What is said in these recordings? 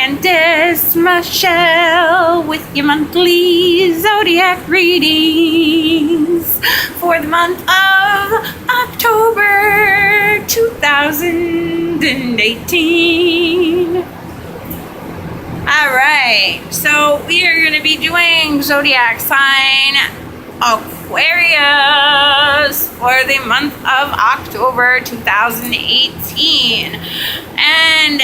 Candace Michelle with your monthly zodiac readings for the month of October 2018. Alright, so we are going to be doing zodiac sign Aquarius for the month of October 2018. And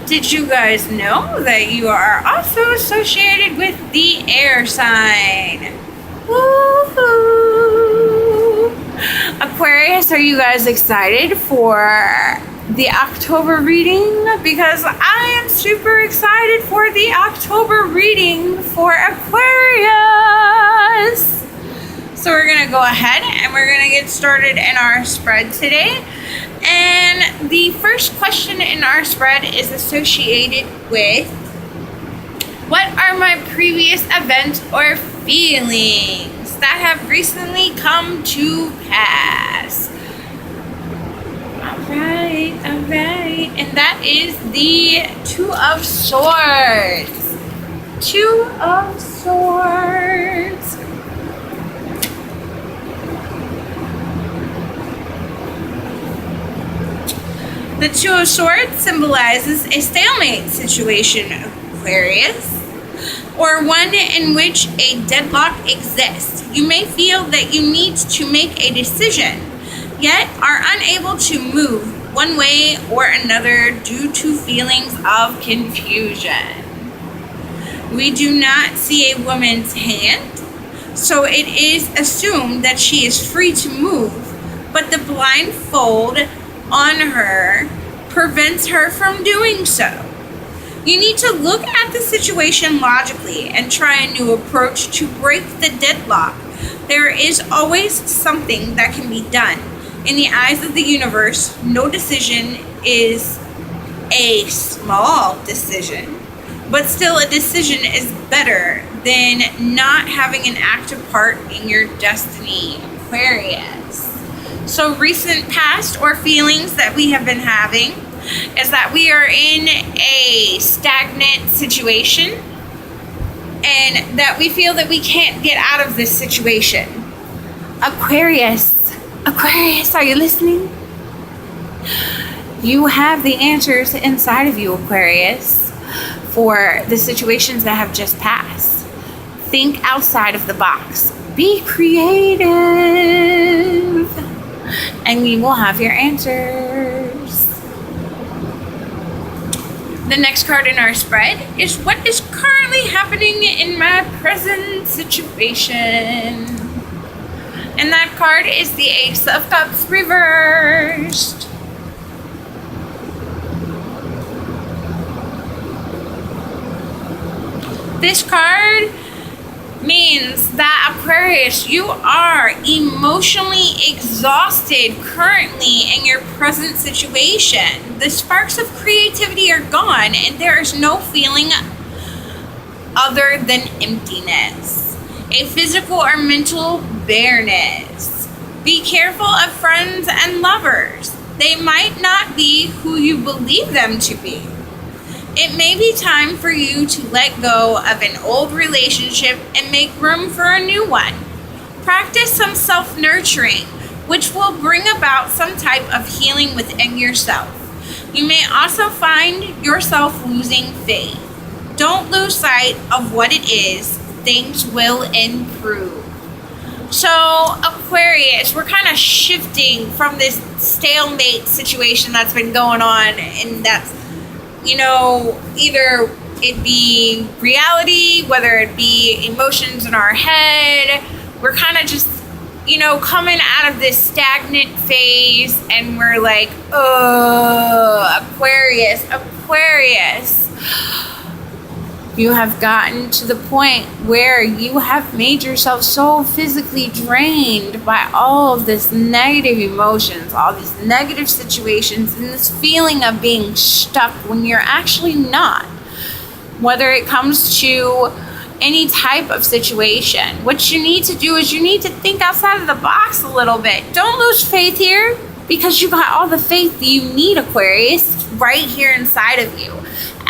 did you guys know that you are also associated with the air sign? Woohoo! Aquarius, are you guys excited for the October reading? Because I am super excited for the October reading for Aquarius. So we're going to go ahead and we're going to get started in our spread today. And the first question in our spread is associated with, what are my previous events or feelings that have recently come to pass? Alright. And that is the Two of Swords. Two of Swords. The Two of Swords symbolizes a stalemate situation, Aquarius, or one in which a deadlock exists. You may feel that you need to make a decision, yet are unable to move one way or another due to feelings of confusion. We do not see a woman's hand, so it is assumed that she is free to move, but the blindfold on her prevents her from doing so. You need to look at the situation logically and try a new approach to break the deadlock. There is always something that can be done. In the eyes of the universe, no decision is a small decision, but still a decision is better than not having an active part in your destiny, Aquarius. So recent past or feelings that we have been having is that we are in a stagnant situation and that we feel that we can't get out of this situation. Aquarius, are you listening? You have the answers inside of you, Aquarius, for the situations that have just passed. Think outside of the box. Be creative. And you will have your answers. The next card in our spread is what is currently happening in my present situation. And that card is the Ace of Cups reversed. This card means that, Aquarius, you are emotionally exhausted currently in your present situation. The sparks of creativity are gone and there is no feeling other than emptiness, a physical or mental bareness. Be careful of friends and lovers. They might not be who you believe them to be. It may be time for you to let go of an old relationship and make room for a new one. Practice some self-nurturing, which will bring about some type of healing within yourself. You may also find yourself losing faith. Don't lose sight of what it is. Things will improve. So, Aquarius, we're kind of shifting from this stalemate situation that's been going on, and that's, either it be reality, whether it be emotions in our head. We're kind of just, coming out of this stagnant phase, and we're like, Aquarius. You have gotten to the point where you have made yourself so physically drained by all of this negative emotions, all these negative situations, and this feeling of being stuck when you're actually not. Whether it comes to any type of situation, what you need to do is you need to think outside of the box a little bit. Don't lose faith here. because you got all the faith that you need, Aquarius, right here inside of you.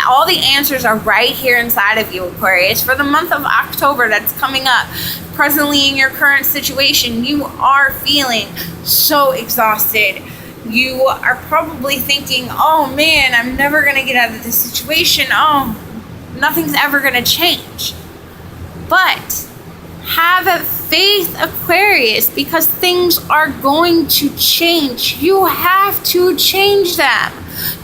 All the answers are right here inside of you, Aquarius. For the month of October that's coming up, presently in your current situation, you are feeling so exhausted. You are probably thinking, oh man, I'm never going to get out of this situation. Oh, nothing's ever going to change. But have faith, Aquarius, because things are going to change. You have to change them.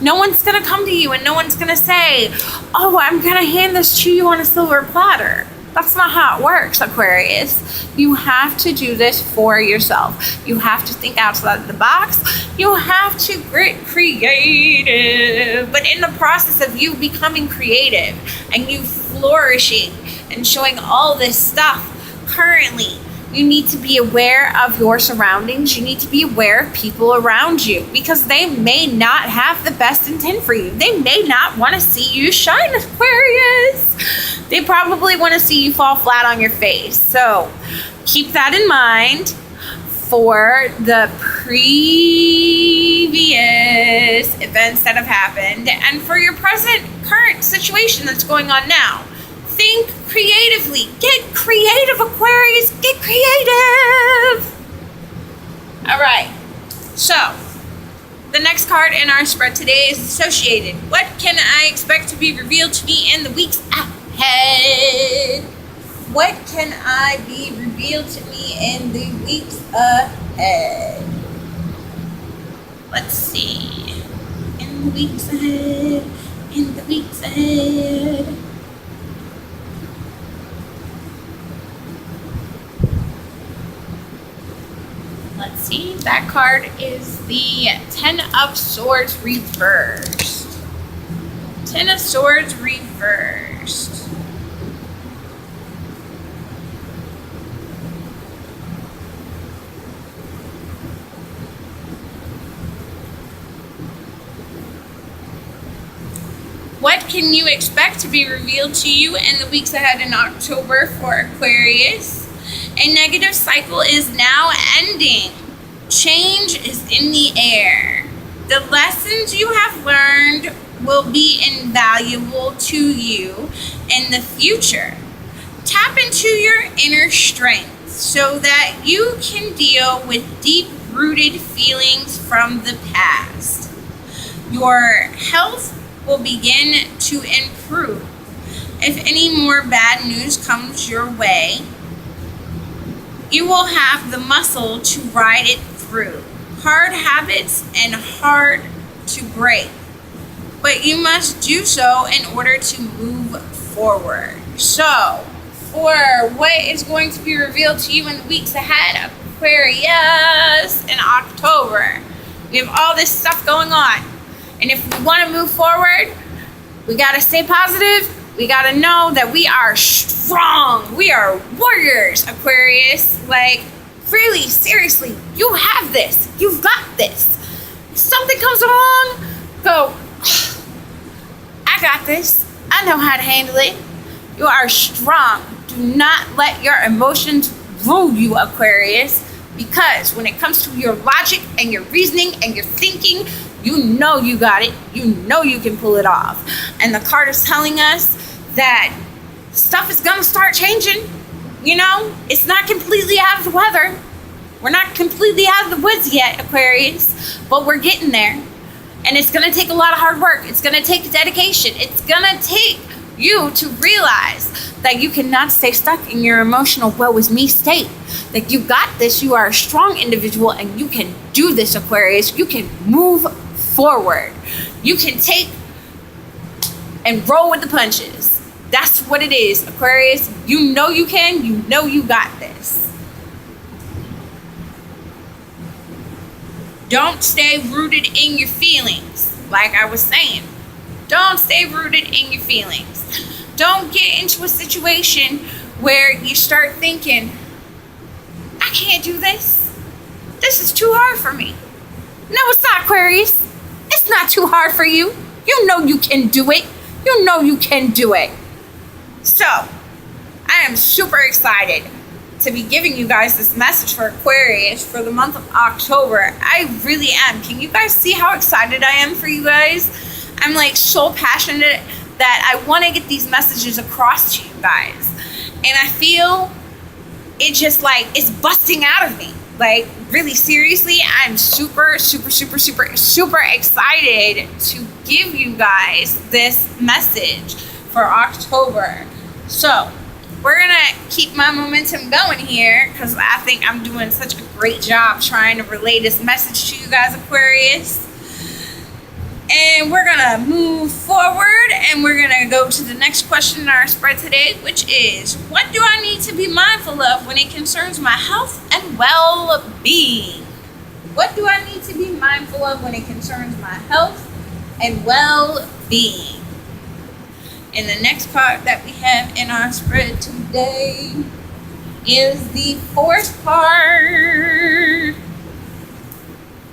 No one's going to come to you and no one's going to say, oh, I'm going to hand this to you on a silver platter. That's not how it works, Aquarius. You have to do this for yourself. You have to think outside of the box. You have to get creative. But in the process of you becoming creative and you flourishing and showing all this stuff currently, you need to be aware of your surroundings. You need to be aware of people around you because they may not have the best intent for you. They may not want to see you shine, Aquarius. They probably want to see you fall flat on your face. So keep that in mind for the previous events that have happened and for your current situation that's going on now. Think creatively. Get creative, Aquarius. Get creative. All right. So, the next card in our spread today is associated. What can I expect to be revealed to me in the weeks ahead? What can I be revealed to me in the weeks ahead? Let's see. In the weeks ahead. In the weeks ahead. Let's see, that card is the Ten of Swords reversed. Ten of Swords reversed. What can you expect to be revealed to you in the weeks ahead in October for Aquarius? A negative cycle is now ending. Change is in the air. The lessons you have learned will be invaluable to you in the future. Tap into your inner strength so that you can deal with deep-rooted feelings from the past. Your health will begin to improve. If any more bad news comes your way, you will have the muscle to ride it through. Hard habits and hard to break, but you must do so in order to move forward. So, for what is going to be revealed to you in the weeks ahead, Aquarius, in October, we have all this stuff going on. And if we want to move forward, we got to stay positive. We got to know that we are strong. We are warriors, Aquarius. Like, really, seriously, you have this. You've got this. If something comes along, go, I got this. I know how to handle it. You are strong. Do not let your emotions rule you, Aquarius. Because when it comes to your logic and your reasoning and your thinking, you know you got it. You know you can pull it off. And the card is telling us that stuff is going to start changing. You know, it's not completely out of the weather. We're not completely out of the woods yet, Aquarius, but we're getting there. And it's going to take a lot of hard work. It's going to take dedication. It's going to take you to realize that you cannot stay stuck in your emotional woe is me state. That you got this. You are a strong individual and you can do this, Aquarius. You can move forward. You can take and roll with the punches. That's what it is, Aquarius. You know you can. You know you got this. Don't stay rooted in your feelings. Like I was saying, don't stay rooted in your feelings. Don't get into a situation where you start thinking, I can't do this. This is too hard for me. No, it's not, Aquarius. It's not too hard for you. You know you can do it. You know you can do it. So, I am super excited to be giving you guys this message for Aquarius for the month of October. I really am. Can you guys see how excited I am for you guys? I'm like so passionate that I want to get these messages across to you guys. And I feel it just like it's busting out of me. Like, really, seriously, I'm super excited to give you guys this message for October. So we're gonna keep my momentum going here because I think I'm doing such a great job trying to relay this message to you guys, Aquarius. And we're gonna move forward and we're gonna go to the next question in our spread today, which is, what do I need to be mindful of when it concerns my health and well-being? What do I need to be mindful of when it concerns my health and well-being? And the next card that we have in our spread today is the fourth card.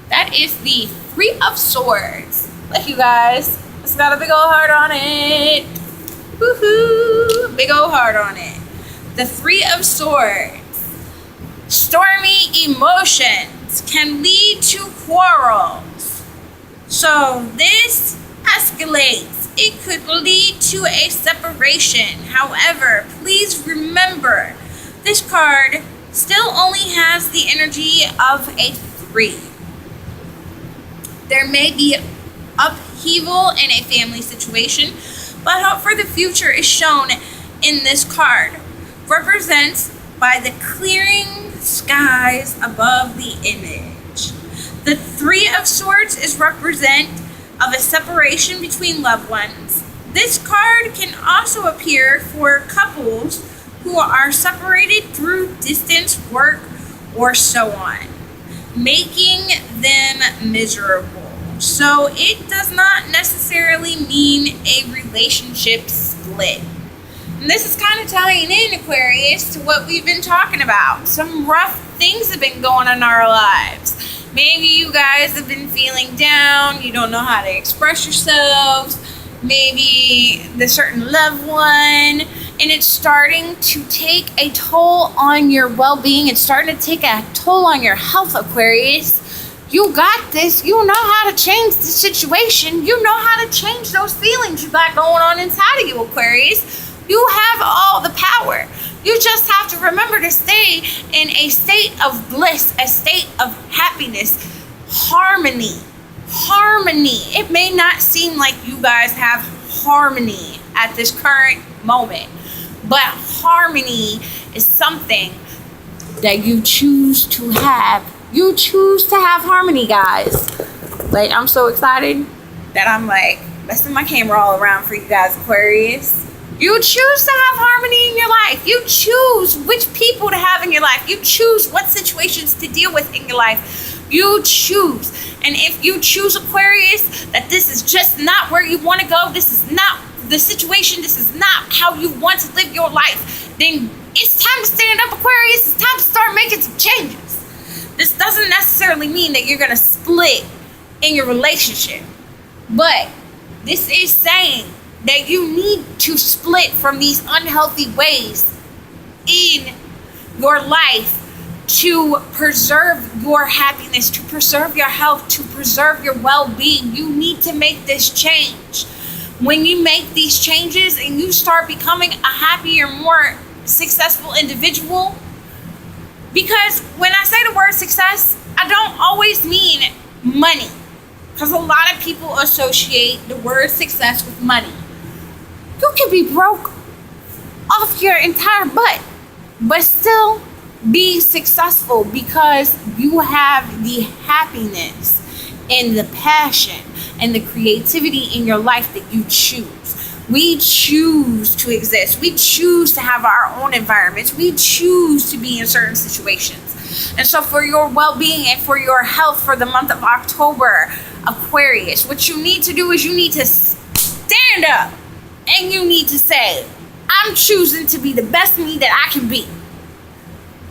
That is the Three of Swords. Look, you guys, it's got a big old heart on it. Woohoo! Big old heart on it. The Three of Swords. Stormy emotions can lead to quarrels. So this escalates. It could lead to a separation. However, please remember, this card still only has the energy of a 3. There may be upheaval in a family situation, but hope for the future is shown in this card. Represents by the clearing skies above the image. The Three of Swords is represent of a separation between loved ones. This card can also appear for couples who are separated through distance, work, or so on, making them miserable. So it does not necessarily mean a relationship split. And this is kind of tying in, Aquarius, to what we've been talking about. Some rough things have been going on in our lives. Maybe you guys have been feeling down, you don't know how to express yourselves, maybe the certain loved one, and it's starting to take a toll on your well-being. It's starting to take a toll on your health, Aquarius. You got this. You know how to change the situation. You know how to change those feelings you got going on inside of you, Aquarius. You have all the power. You just have to remember to stay in a state of bliss, a state of happiness, harmony. Harmony. It may not seem like you guys have harmony at this current moment, but harmony is something that you choose to have. You choose to have harmony, guys. Like, I'm so excited that I'm like messing my camera all around for you guys, Aquarius. You choose to have harmony in your life. You choose which people to have in your life. You choose what situations to deal with in your life. You choose. And if you choose, Aquarius, that this is just not where you want to go, this is not the situation, this is not how you want to live your life, then it's time to stand up, Aquarius. It's time to start making some changes. This doesn't necessarily mean that you're going to split in your relationship, but this is saying that you need to split from these unhealthy ways in your life to preserve your happiness, to preserve your health, to preserve your well-being. You need to make this change. When you make these changes and you start becoming a happier, more successful individual, because when I say the word success, I don't always mean money, because a lot of people associate the word success with money. You can be broke off your entire butt, but still be successful because you have the happiness and the passion and the creativity in your life that you choose. We choose to exist. We choose to have our own environments. We choose to be in certain situations. And so for your well-being and for your health for the month of October, Aquarius, what you need to do is you need to stand up and you need to say, I'm choosing to be the best me that I can be.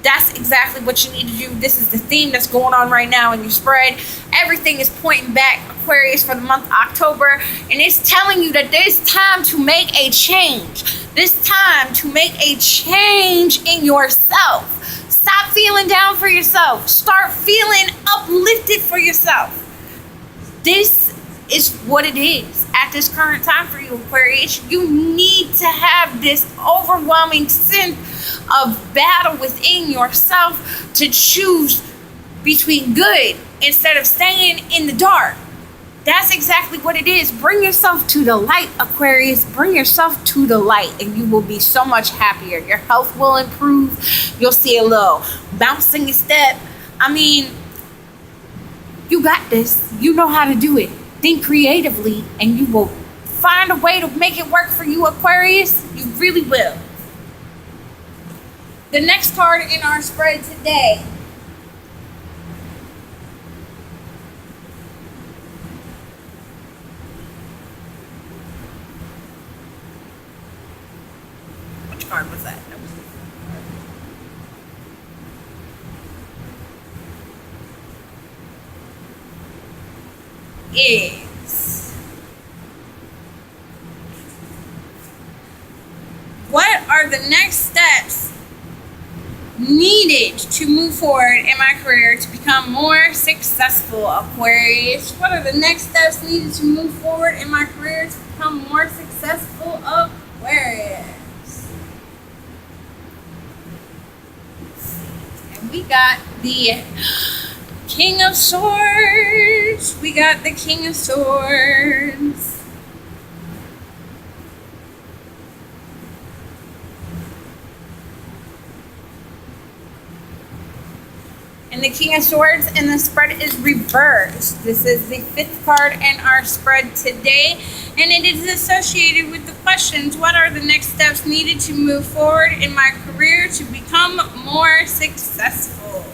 That's exactly what you need to do. This is the theme that's going on right now in your spread. Everything is pointing back, Aquarius, for the month of October. And it's telling you that there's time to make a change. There's time to make a change in yourself. Stop feeling down for yourself. Start feeling uplifted for yourself. This is what it is at this current time for you, Aquarius. You need to have this overwhelming sense of battle within yourself to choose between good instead of staying in the dark. That's exactly what it is. Bring yourself to the light, Aquarius. Bring yourself to the light and you will be so much happier. Your health will improve. You'll see a little bounce in your step. I mean, you got this. You know how to do it. Think creatively and you will find a way to make it work for you, Aquarius. You really will. The next card in our spread today . Which card was that? That was is what are the next steps needed to move forward in my career to become more successful, Aquarius? What are the next steps needed to move forward in my career to become more successful, Aquarius? And we got the King of Swords. We got the King of Swords. And the King of Swords and the spread is reversed. This is the 5th card in our spread today. And it is associated with the questions, what are the next steps needed to move forward in my career to become more successful?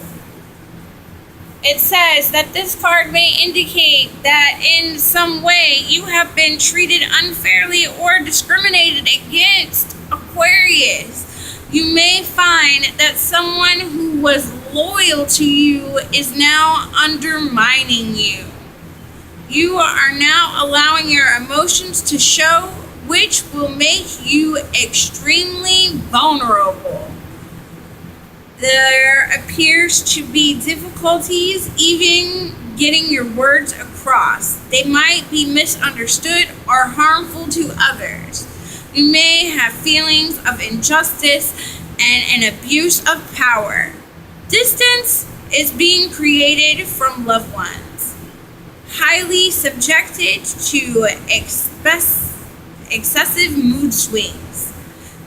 It says that this card may indicate that in some way you have been treated unfairly or discriminated against, Aquarius. You may find that someone who was loyal to you is now undermining you. You are now allowing your emotions to show, which will make you extremely vulnerable. There appears to be difficulties even getting your words across. They might be misunderstood or harmful to others. You may have feelings of injustice and an abuse of power. Distance is being created from loved ones. Highly subjected to excessive mood swings.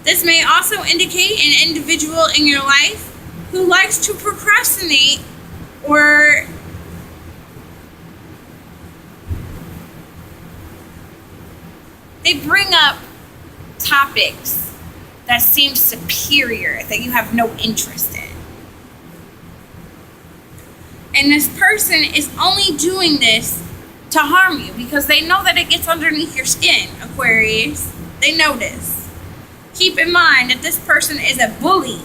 This may also indicate an individual in your life who likes to procrastinate or they bring up topics that seem superior, that you have no interest in. And this person is only doing this to harm you because they know that it gets underneath your skin, Aquarius. They know this. Keep in mind that this person is a bully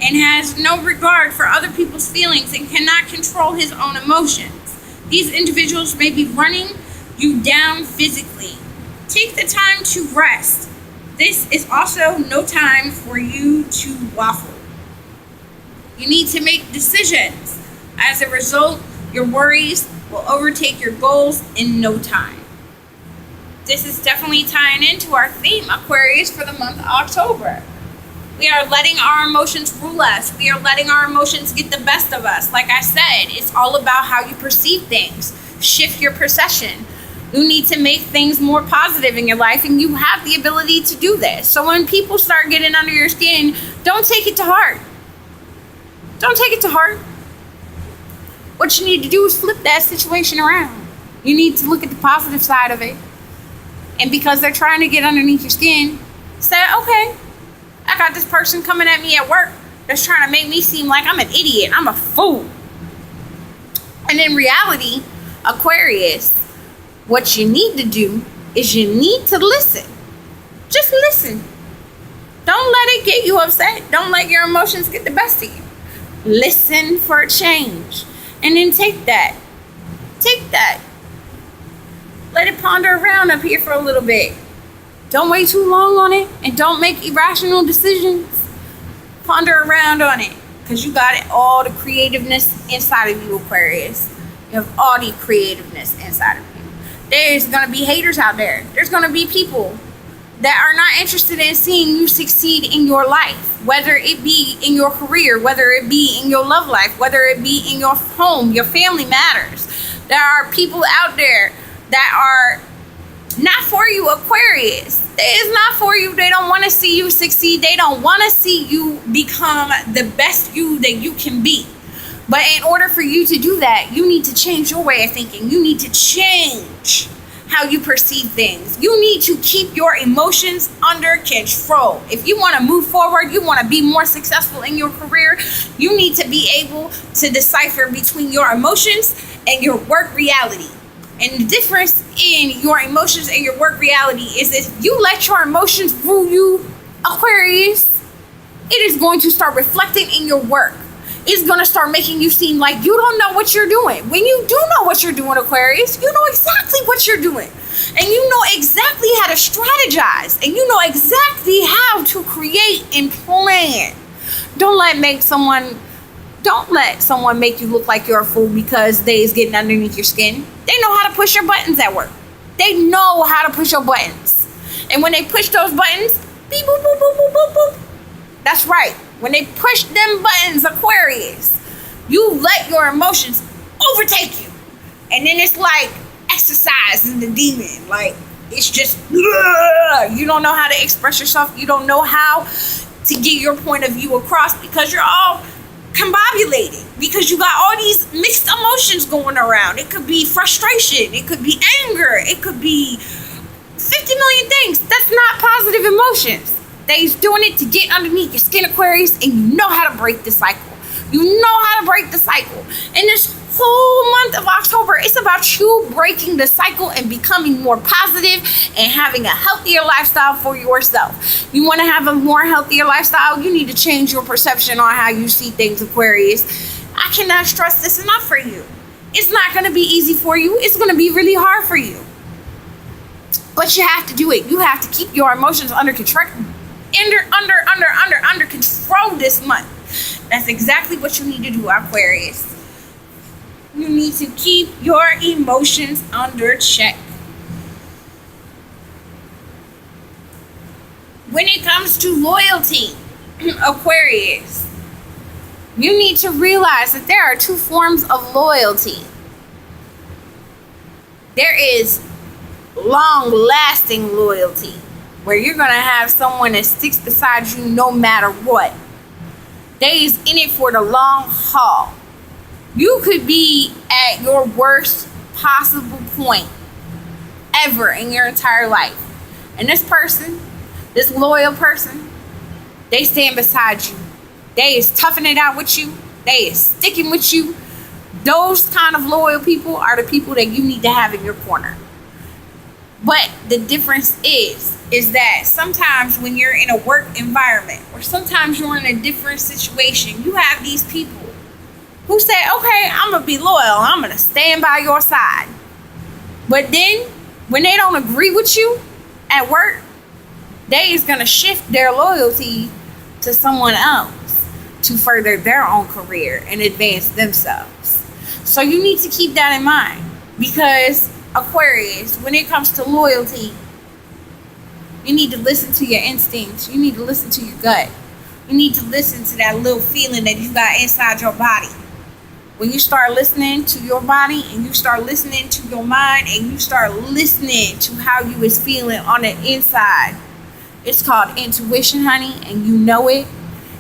and has no regard for other people's feelings and cannot control his own emotions. These individuals may be running you down physically. Take the time to rest. This is also no time for you to waffle. You need to make decisions. As a result, your worries will overtake your goals in no time. This is definitely tying into our theme, Aquarius, for the month of October. We are letting our emotions rule us. We are letting our emotions get the best of us. Like I said, it's all about how you perceive things. Shift your perception. You need to make things more positive in your life, and you have the ability to do this. So when people start getting under your skin, don't take it to heart. Don't take it to heart. What you need to do is flip that situation around. You need to look at the positive side of it. And because they're trying to get underneath your skin, say, okay, I got this person coming at me at work that's trying to make me seem like I'm an idiot. I'm a fool. And in reality, Aquarius, what you need to do is you need to listen. Just listen. Don't let it get you upset. Don't let your emotions get the best of you. Listen for a change. And then take that. Take that. Let it ponder around up here for a little bit. Don't wait too long on it, and don't make irrational decisions. Ponder around on it. because you got all the creativeness inside of you, Aquarius. You have all the creativeness inside of you. There's going to be haters out there. There's going to be people that are not interested in seeing you succeed in your life, whether it be in your career, whether it be in your love life, whether it be in your home. Your family matters. There are people out there that are not for you, Aquarius. It's not for you. They don't want to see you succeed. They don't want to see you become the best you that you can be. But in order for you to do that, you need to change your way of thinking. You need to change how you perceive things. You need to keep your emotions under control. If you want to move forward, you want to be more successful in your career, you need to be able to decipher between your emotions and your work reality. And the difference in your emotions and your work reality is if you let your emotions rule you, Aquarius, it is going to start reflecting in your work. It's going to start making you seem like you don't know what you're doing. When you do know what you're doing, Aquarius, you know exactly what you're doing. And you know exactly how to strategize. And you know exactly how to create and plan. Don't let someone make you look like you're a fool because they is getting underneath your skin. They know how to push your buttons at work. They know how to push your buttons. And when they push those buttons, beep, boop, boop, boop, boop, boop, boop. That's right. When they push them buttons, Aquarius, you let your emotions overtake you. And then it's like exercising the demon. Like, it's just, you don't know how to express yourself. You don't know how to get your point of view across because you're all combobulated. Because you got all these mixed emotions going around. It could be frustration. It could be anger. It could be 50 million things. That's not positive emotions. They's doing it to get underneath your skin, Aquarius, and you know how to break the cycle. You know how to break the cycle. And this whole month of October, it's about you breaking the cycle and becoming more positive and having a healthier lifestyle for yourself. You want to have a more healthier lifestyle, you need to change your perception on how you see things, Aquarius. I cannot stress this enough for you. It's not going to be easy for you. It's going to be really hard for you. But you have to do it. You have to keep your emotions under control. Under control this month. That's exactly what you need to do, Aquarius. You need to keep your emotions under check. When it comes to loyalty, Aquarius, you need to realize that there are two forms of loyalty. There is long-lasting loyalty, where you're going to have someone that sticks beside you no matter what. They is in it for the long haul. You could be at your worst possible point ever in your entire life. And this person, this loyal person, they stand beside you. They is toughing it out with you. They is sticking with you. Those kind of loyal people are the people that you need to have in your corner. But the difference is that sometimes when you're in a work environment or sometimes you're in a different situation, you have these people who say, okay, I'm going to be loyal. I'm going to stand by your side. But then when they don't agree with you at work, they is going to shift their loyalty to someone else to further their own career and advance themselves. So you need to keep that in mind, because Aquarius, when it comes to loyalty, you need to listen to your instincts. You need to listen to your gut. You need to listen to that little feeling that you got inside your body. When you start listening to your body and you start listening to your mind and you start listening to how you is feeling on the inside, it's called intuition, honey, and you know it.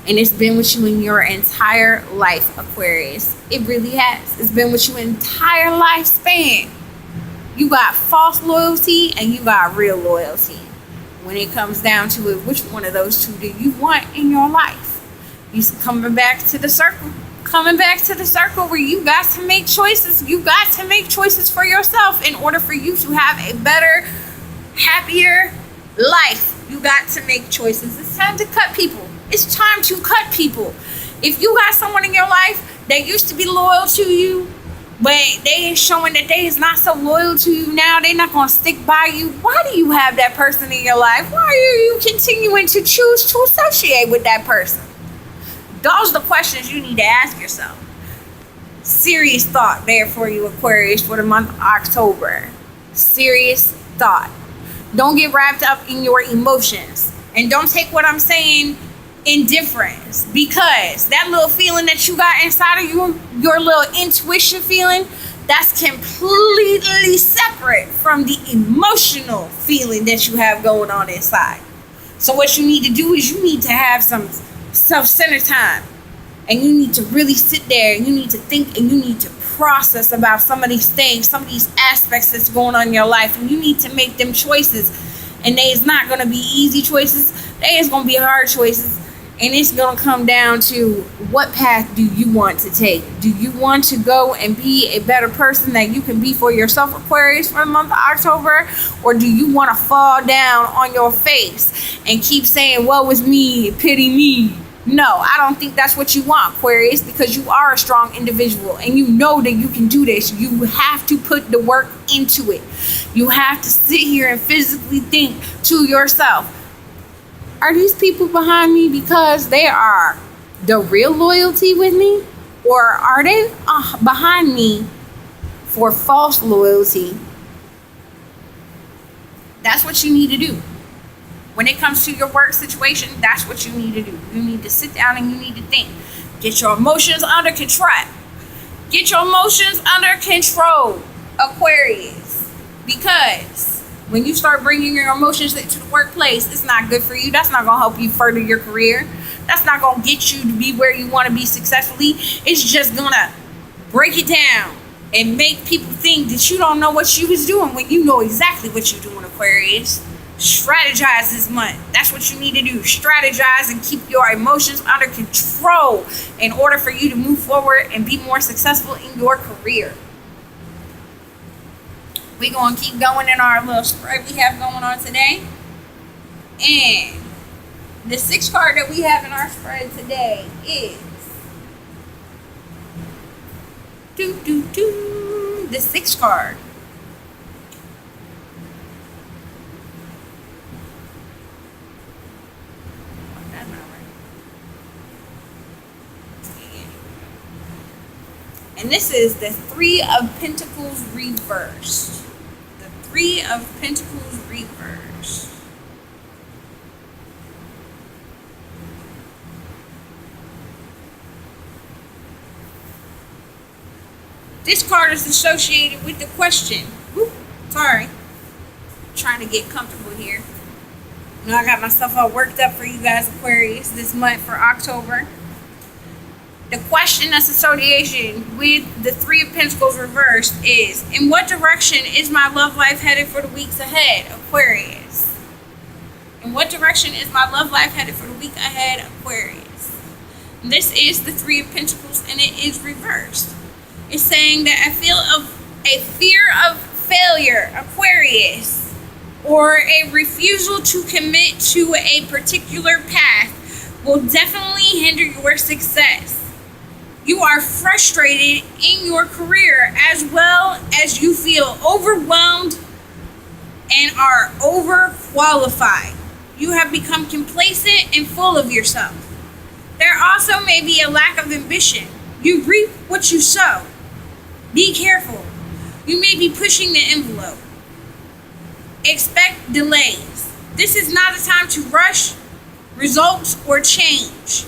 And it's been with you in your entire life, Aquarius. It really has. It's been with you entire lifespan. You got false loyalty and you got real loyalty. When it comes down to it, which one of those two do you want in your life? You coming back to the circle. Coming back to the circle where you got to make choices. You got to make choices for yourself in order for you to have a better, happier life. You got to make choices. It's time to cut people. It's time to cut people. If you got someone in your life that used to be loyal to you, but they is showing that they is not so loyal to you now, they're not going to stick by you, why do you have that person in your life? Why are you continuing to choose to associate with that person? Those are the questions you need to ask yourself. Serious thought there for you, Aquarius, for the month of October. Serious thought. Don't get wrapped up in your emotions. And don't take what I'm saying indifference, because that little feeling that you got inside of you, your little intuition feeling, that's completely separate from the emotional feeling that you have going on inside. So what you need to do is you need to have some self-centered time, and you need to really sit there and you need to think and you need to process about some of these things, some of these aspects that's going on in your life, and you need to make them choices. And they is not going to be easy choices. They is going to be hard choices. And it's going to come down to, what path do you want to take? Do you want to go and be a better person that you can be for yourself, Aquarius, for the month of October? Or do you want to fall down on your face and keep saying, woe is me, pity me? No, I don't think that's what you want, Aquarius, because you are a strong individual and you know that you can do this. You have to put the work into it. You have to sit here and physically think to yourself, are these people behind me because they are the real loyalty with me? Or are they behind me for false loyalty? That's what you need to do. When it comes to your work situation, that's what you need to do. You need to sit down and you need to think. Get your emotions under control. Get your emotions under control, Aquarius. Because when you start bringing your emotions into the workplace, it's not good for you. That's not going to help you further your career. That's not going to get you to be where you want to be successfully. It's just going to break it down and make people think that you don't know what you was doing when you know exactly what you're doing, Aquarius. Strategize this month. That's what you need to do. Strategize and keep your emotions under control in order for you to move forward and be more successful in your career. We're going to keep going in our little spread we have going on today. And the sixth card that we have in our spread today is the sixth card. And this is the Three of Pentacles reversed. The Three of Pentacles reversed. This card is associated with the question. Sorry. Trying to get comfortable here. Now I got myself all worked up for you guys, Aquarius, this month for October. The question that's association with the Three of Pentacles reversed is, in what direction is my love life headed for the weeks ahead, Aquarius? In what direction is my love life headed for the week ahead, Aquarius? This is the Three of Pentacles and it is reversed. It's saying that I feel a fear of failure, Aquarius, or a refusal to commit to a particular path will definitely hinder your success. You are frustrated in your career as well as you feel overwhelmed and are overqualified. You have become complacent and full of yourself. There also may be a lack of ambition. You reap what you sow. Be careful. You may be pushing the envelope. Expect delays. This is not a time to rush results or change.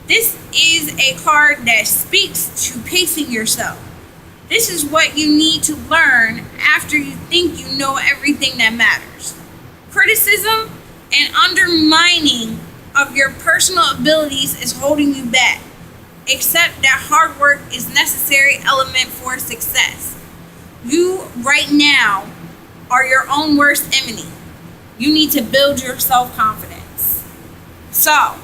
This is a card that speaks to pacing yourself. This is what you need to learn after you think you know everything that matters. Criticism and undermining of your personal abilities is holding you back. Accept that hard work is necessary element for success. You right now are your own worst enemy. You need to build your self-confidence. So,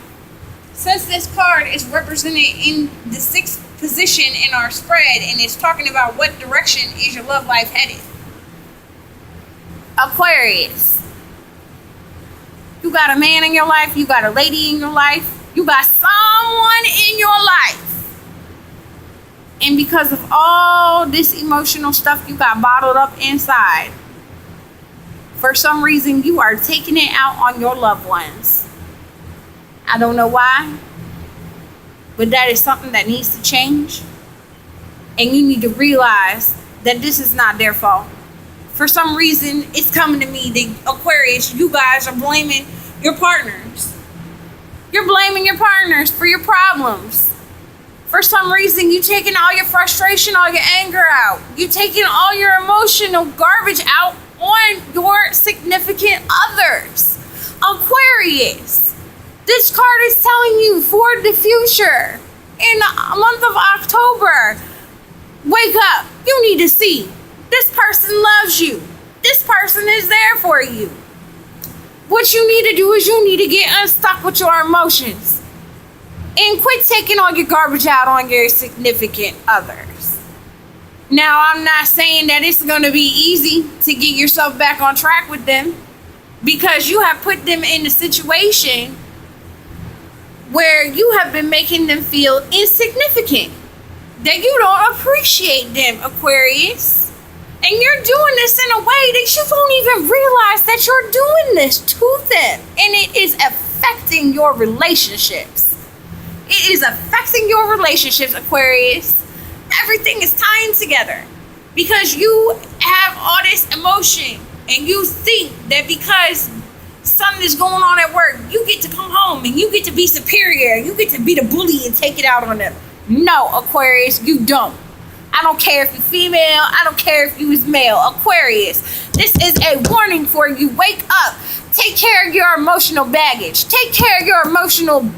since this card is represented in the sixth position in our spread and it's talking about what direction is your love life headed, Aquarius, you got a man in your life, you got a lady in your life, you got someone in your life, and because of all this emotional stuff you got bottled up inside, for some reason you are taking it out on your loved ones. I don't know why. but that is something that needs to change. And you need to realize that this is not their fault. For some reason, it's coming to me, the Aquarius, you guys are blaming your partners. You're blaming your partners for your problems. For some reason, you taking all your frustration, all your anger out. You taking all your emotional garbage out on your significant others. Aquarius, this card is telling you for the future, in the month of October, wake up. You need to see this person loves you. This person is there for you. What you need to do is you need to get unstuck with your emotions and quit taking all your garbage out on your significant others. Now, I'm not saying that it's going to be easy to get yourself back on track with them, because you have put them in a situation where you have been making them feel insignificant, that you don't appreciate them, Aquarius. And you're doing this in a way that you don't even realize that you're doing this to them. And it is affecting your relationships. It is affecting your relationships, Aquarius. Everything is tying together because you have all this emotion and you think that because something is going on at work, you get to come home and you get to be superior. You get to be the bully and take it out on them. No, Aquarius, you don't. I don't care if you're female. I don't care if you is male. Aquarius, this is a warning for you. Wake up. Take care of your emotional baggage. Take care of your emotional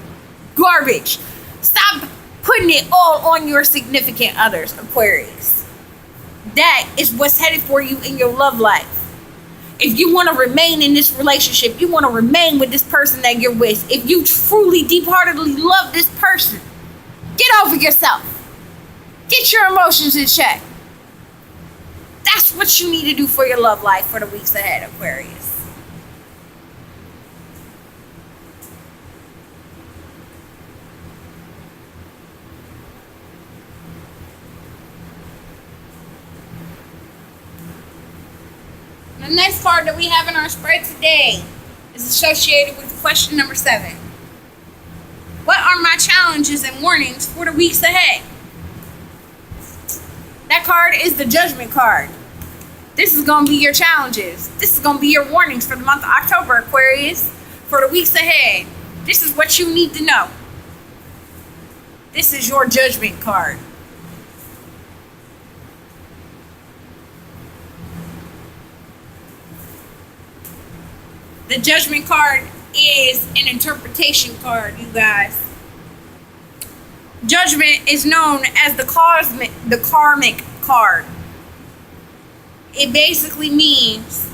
garbage. Stop putting it all on your significant others, Aquarius. That is what's headed for you in your love life. If you want to remain in this relationship, you want to remain with this person that you're with, if you truly, deep-heartedly love this person, get over yourself. Get your emotions in check. That's what you need to do for your love life for the weeks ahead, Aquarius. The next card that we have in our spread today is associated with question number 7. What are my challenges and warnings for the weeks ahead? That card is the Judgment card. This is going to be your challenges. This is going to be your warnings for the month of October, Aquarius. For the weeks ahead. This is what you need to know. This is your Judgment card. The Judgment card is an interpretation card, you guys. Judgment is known as the karmic card. It basically means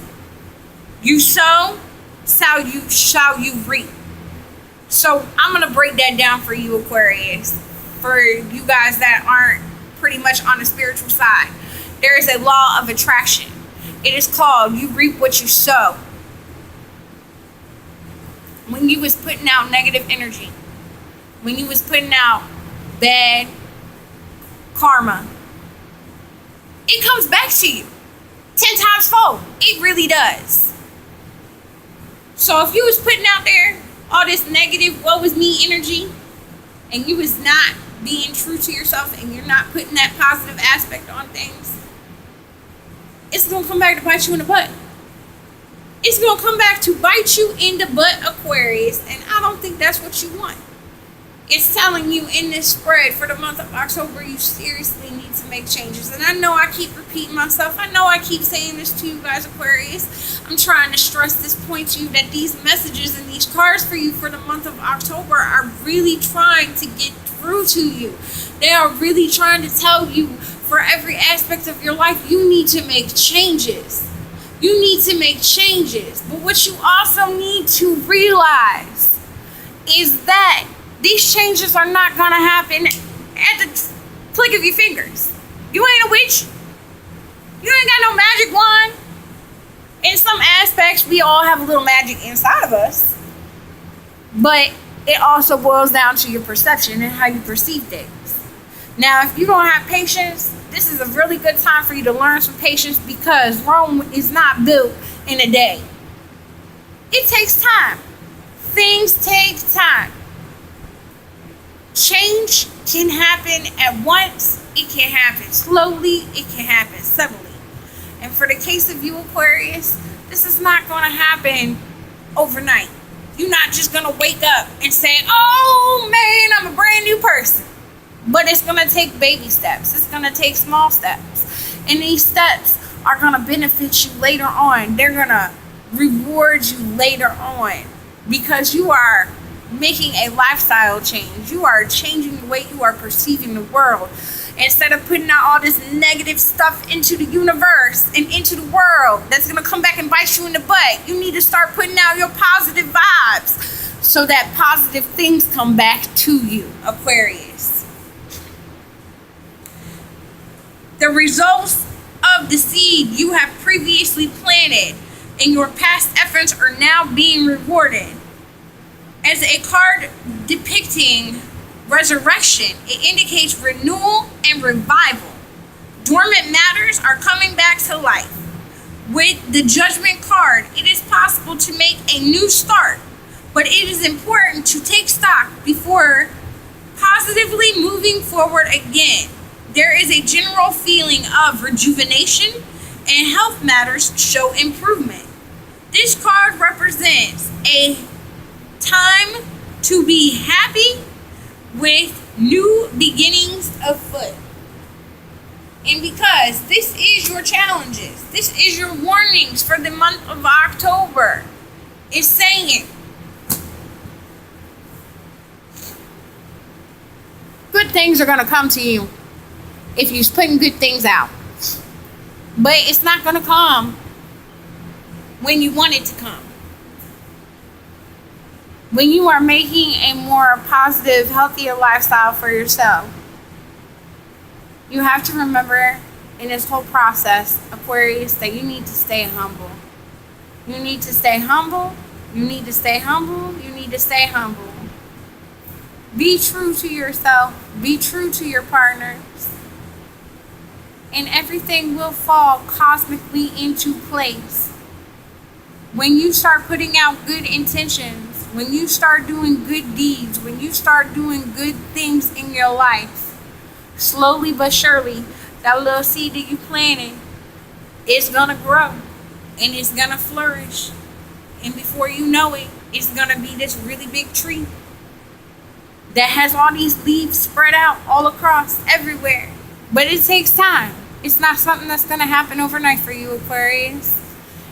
you sow, shall you reap. So I'm going to break that down for you, Aquarius. For you guys that aren't pretty much on the spiritual side. There is a law of attraction. It is called you reap what you sow. When you was putting out negative energy, when you was putting out bad karma, it comes back to you 10 times fold. It really does. So if you was putting out there all this negative woe is me energy and you was not being true to yourself and you're not putting that positive aspect on things, it's going to come back to bite you in the butt. It's going to come back to bite you in the butt, Aquarius, and I don't think that's what you want. It's telling you in this spread for the month of October, you seriously need to make changes. And I know I keep repeating myself. I know I keep saying this to you guys, Aquarius. I'm trying to stress this point to you that these messages and these cards for you for the month of October are really trying to get through to you. They are really trying to tell you for every aspect of your life, you need to make changes. You need to make changes. But what you also need to realize is that these changes are not going to happen at the click of your fingers. You ain't a witch. You ain't got no magic wand. In some aspects, we all have a little magic inside of us. But it also boils down to your perception and how you perceive things. Now, if you don't have patience, this is a really good time for you to learn some patience because Rome is not built in a day. It takes time. Things take time. Change can happen at once, it can happen slowly, it can happen subtly. And for the case of you, Aquarius, this is not going to happen overnight. You're not just going to wake up and say, oh man, I'm a brand new person. But it's going to take baby steps. It's going to take small steps. And these steps are going to benefit you later on. They're going to reward you later on because you are making a lifestyle change. You are changing the way you are perceiving the world. Instead of putting out all this negative stuff into the universe and into the world that's going to come back and bite you in the butt, you need to start putting out your positive vibes so that positive things come back to you, Aquarius. The results of the seed you have previously planted and your past efforts are now being rewarded. As a card depicting resurrection, it indicates renewal and revival. Dormant matters are coming back to life. With the Judgment card, it is possible to make a new start, but it is important to take stock before positively moving forward again. There is a general feeling of rejuvenation and health matters show improvement. This card represents a time to be happy with new beginnings afoot. And because this is your challenges, this is your warnings for the month of October, it's saying good things are going to come to you if you're putting good things out. But it's not going to come when you want it to come. When you are making a more positive, healthier lifestyle for yourself, you have to remember in this whole process, Aquarius, that you need to stay humble. You need to stay humble. You need to stay humble. You need to stay humble. Be true to yourself. Be true to your partners. And everything will fall cosmically into place. When you start putting out good intentions, when you start doing good deeds, when you start doing good things in your life, slowly but surely, that little seed that you planted, it's going to grow and it's going to flourish. And before you know it, it's going to be this really big tree that has all these leaves spread out all across everywhere. But it takes time. It's not something that's going to happen overnight for you, Aquarius.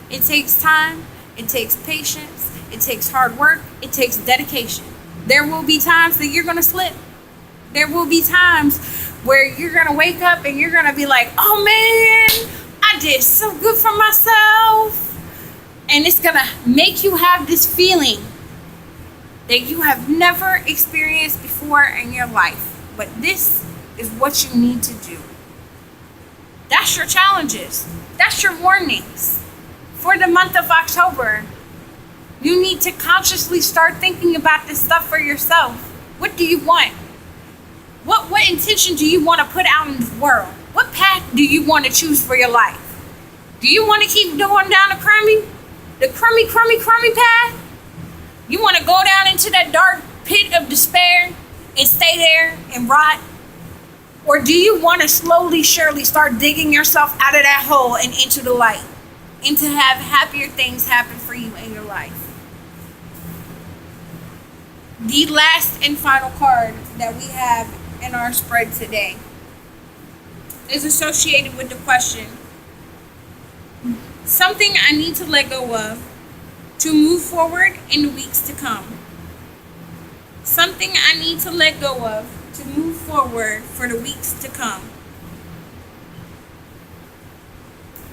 It takes time. It takes patience. It takes hard work. It takes dedication. There will be times that you're going to slip. There will be times where you're going to wake up and you're going to be like, oh man, I did so good for myself. And it's going to make you have this feeling that you have never experienced before in your life. But this is what you need to do. That's your challenges. That's your warnings. For the month of October, you need to consciously start thinking about this stuff for yourself. What do you want? What intention do you want to put out in the world? What path do you want to choose for your life? Do you want to keep going down the crummy path? You want to go down into that dark pit of despair and stay there and rot? Or do you want to slowly, surely start digging yourself out of that hole and into the light? And to have happier things happen for you in your life? The last and final card that we have in our spread today is associated with the question, something I need to let go of to move forward in the weeks to come. Something I need to let go of to move forward for the weeks to come.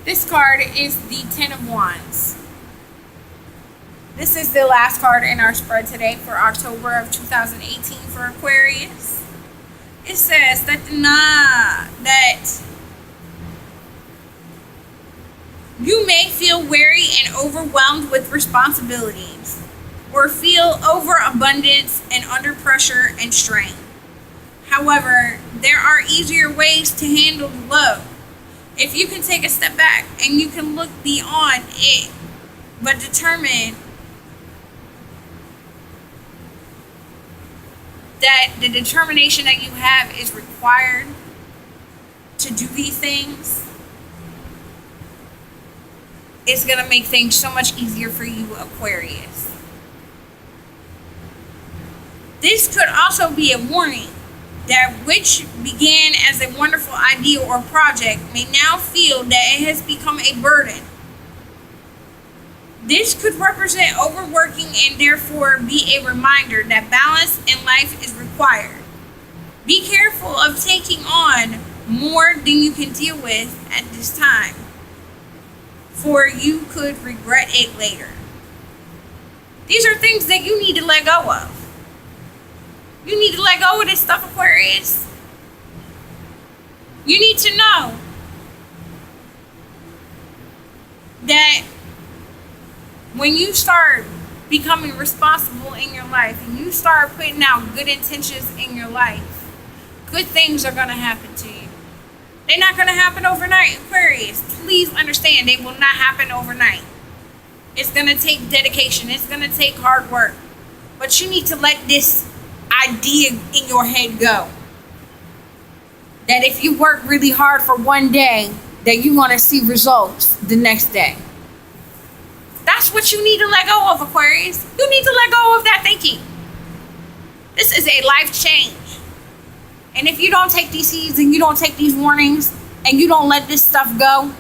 This card is the Ten of Wands. This is the last card in our spread today for October of 2018 for Aquarius. It says that you may feel weary and overwhelmed with responsibilities, or feel overabundance and under pressure and strain. However, there are easier ways to handle the load. If you can take a step back and you can look beyond it, but determine that the determination that you have is required to do these things, it's going to make things so much easier for you, Aquarius. This could also be a warning that which began as a wonderful idea or project may now feel that it has become a burden. This could represent overworking and therefore be a reminder that balance in life is required. Be careful of taking on more than you can deal with at this time, for you could regret it later. These are things that you need to let go of. You need to let go of this stuff, Aquarius. You need to know that when you start becoming responsible in your life and you start putting out good intentions in your life, good things are going to happen to you. They're not going to happen overnight, Aquarius. Please understand, they will not happen overnight. It's going to take dedication. It's going to take hard work. But you need to let this idea in your head go. That if you work really hard for one day, that you want to see results the next day. That's what you need to let go of, Aquarius. You need to let go of that thinking. This is a life change. And if you don't take these seeds and you don't take these warnings and you don't let this stuff go,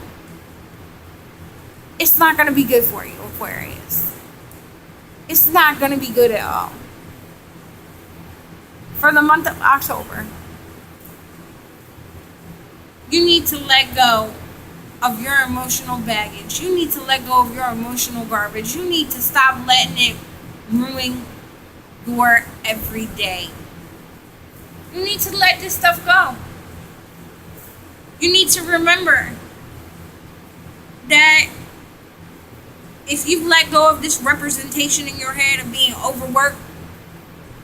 it's not going to be good for you, Aquarius. It's not going to be good at all. For the month of October, you need to let go of your emotional baggage. You need to let go of your emotional garbage. You need to stop letting it ruin your everyday. You need to let this stuff go. You need to remember that if you've let go of this representation in your head of being overworked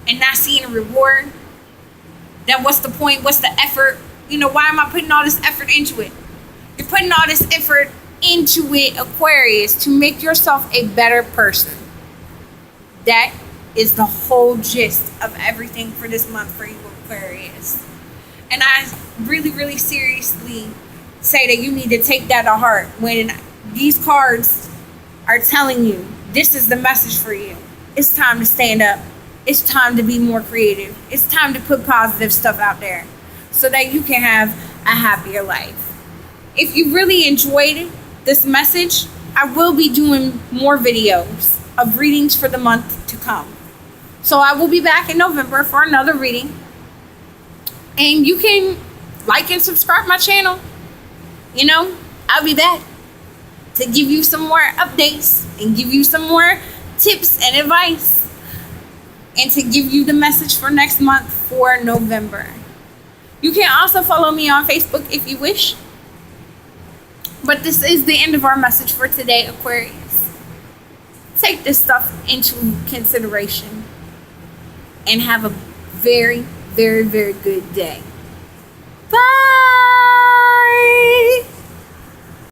and not seeing a reward, then what's the point? What's the effort? You know, why am I putting all this effort into it? You're putting all this effort into it, Aquarius, to make yourself a better person. That is the whole gist of everything for this month for you, Aquarius. And I really, really seriously say that you need to take that to heart when these cards are telling you this is the message for you. It's time to stand up. It's time to be more creative. It's time to put positive stuff out there so that you can have a happier life. If you really enjoyed this message, I will be doing more videos of readings for the month to come. So I will be back in November for another reading. And you can like and subscribe my channel. You know, I'll be back to give you some more updates and give you some more tips and advice. And to give you the message for next month for November. You can also follow me on Facebook if you wish. But this is the end of our message for today, Aquarius. Take this stuff into consideration and have a very, very, very good day.